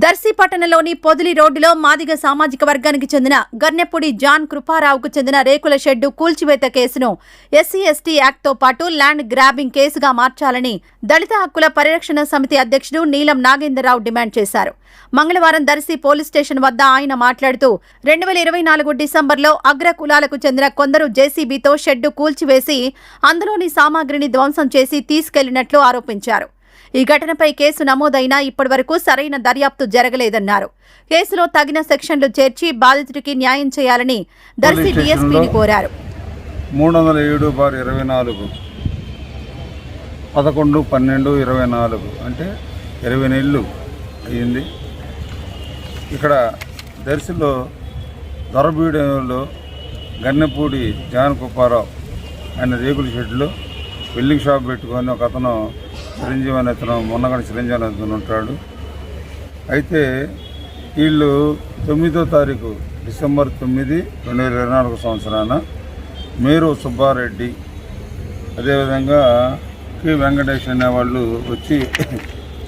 దర్శి పట్టణంలోని పొదిలి రోడ్డులో మాదిగ సామాజిక వర్గానికి చెందిన గర్నెపూడి జాన్ కృపారావుకు చెందిన రేకుల షెడ్డు కూల్చివేత కేసును ఎస్సీ ఎస్టీ యాక్ట్తో పాటు ల్యాండ్ గ్రాబింగ్ కేసుగా మార్చాలని దళిత హక్కుల పరిరక్షణ సమితి అధ్యక్షుడు నీలం నాగేంద్రరావు డిమాండ్ చేశారు. మంగళవారం దర్శి పోలీస్ స్టేషన్ వద్ద ఆయన మాట్లాడుతూ 2024 డిసెంబర్లో అగ్ర కులాలకు చెందిన కొందరు జేసీబీతో షెడ్డు కూల్చివేసి అందులోని సామాగ్రిని ధ్వంసం చేసి తీసుకెళ్లినట్లు ఆరోపించారు. ఈ ఘటనపై కేసు నమోదైనా ఇప్పటివరకు సరైన దర్యాప్తు జరగలేదన్నారు. కేసులో తగిన సెక్షన్లు చేర్చి బాధితుడికి న్యాయం చేయాలని దర్శి డీఎస్పీని కోరారు. 307/24 11/12/24 అంటే 20 నెలలు అయ్యింది. ఇక్కడ దర్శిలో దొరబీడలో గన్నెపూడి జాన్ కృపారావు ఆయన రేకుల షెడ్లో వెల్డింగ్ షాప్ పెట్టుకొని ఒక అతను చిరంజీవి అనే అతను మొన్నగడ చిరంజీవి అనే అతను ఉంటాడు. అయితే వీళ్ళు 9వ తారీఖు డిసెంబర్ 9, 2024 సంవత్సరాన మేరు సుబ్బారెడ్డి అదేవిధంగా కె వెంకటేష్ అనే వాళ్ళు వచ్చి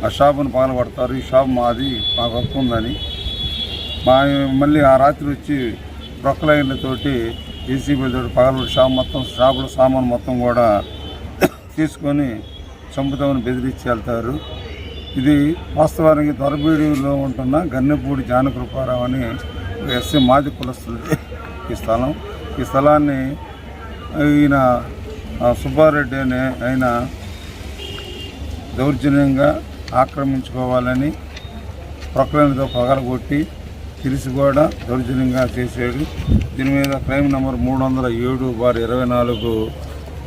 ఆ షాపును పగలగొడతారు. ఈ షాప్ మాది, మాకు హక్కు ఉందని మళ్ళీ ఆ రాత్రి వచ్చి రొక్కలైన్లతోటి జేసీబీలతో పగలగొట్టి షాపులో సామాను మొత్తం కూడా తీసుకొని చంపుతామని బెదిరించి వెళ్తారు. ఇది వాస్తవానికి దొరబీడిలో ఉంటున్న గన్నెపూడి జాన్ కృపారావు అని ఎస్సీ మాది కులస్తులది ఈ స్థలాన్ని ఈయన సుబ్బారెడ్డి అనే ఆయన దౌర్జన్యంగా ఆక్రమించుకోవాలని ప్రొక్లైన్తో పగలగొట్టి తెలిసి కూడా దౌర్జన్యంగా చేశాడు. దీని మీద క్రైమ్ నెంబర్ 307/24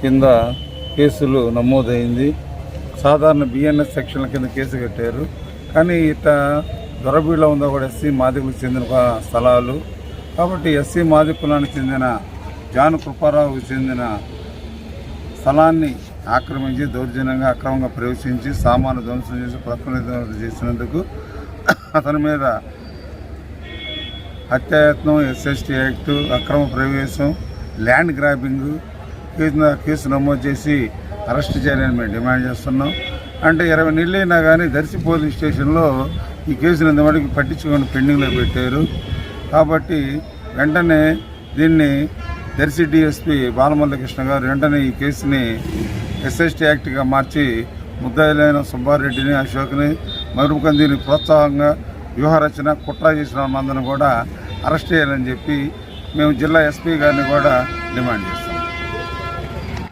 కింద కేసులు నమోదైంది. సాధారణ బిఎన్ఎస్ సెక్షన్ల కింద కేసు కట్టారు. కానీ ఇట దొరబీలో ఉందో కూడా ఎస్సీ మాదికులకు చెందిన స్థలాలు కాబట్టి ఎస్సీ మాది కులానికి చెందిన జాన్ కృపారావుకు చెందిన స్థలాన్ని ఆక్రమించి దౌర్జన్యంగా అక్రమంగా ప్రవేశించి సామాను ధ్వంసం చేసి ప్రకృతి చేసినందుకు అతని మీద హత్యాయత్నం, SST యాక్ట్, అక్రమ ప్రవేశం, ల్యాండ్ గ్రాబింగ్ కేసు నమోదు చేసి అరెస్ట్ చేయాలని మేము డిమాండ్ చేస్తున్నాం. అంటే 20 నెలలు అయినా కానీ దర్శి పోలీస్ స్టేషన్లో ఈ కేసును ఇంతవరకు పట్టించుకొని పెండింగ్లో పెట్టారు. కాబట్టి వెంటనే దీన్ని దర్శి డిఎస్పీ బాలమురళీకృష్ణ గారు వెంటనే ఈ కేసుని SST యాక్ట్గా మార్చి ముద్దాయిలైన సుబ్బారెడ్డిని, అశోక్ని మరొక దీన్ని ప్రోత్సాహంగా వ్యూహరచన కుట్ర చేసిన వాళ్ళందరినీ కూడా అరెస్ట్ చేయాలని చెప్పి మేము జిల్లా ఎస్పీ గారిని కూడా డిమాండ్ చేస్తాం.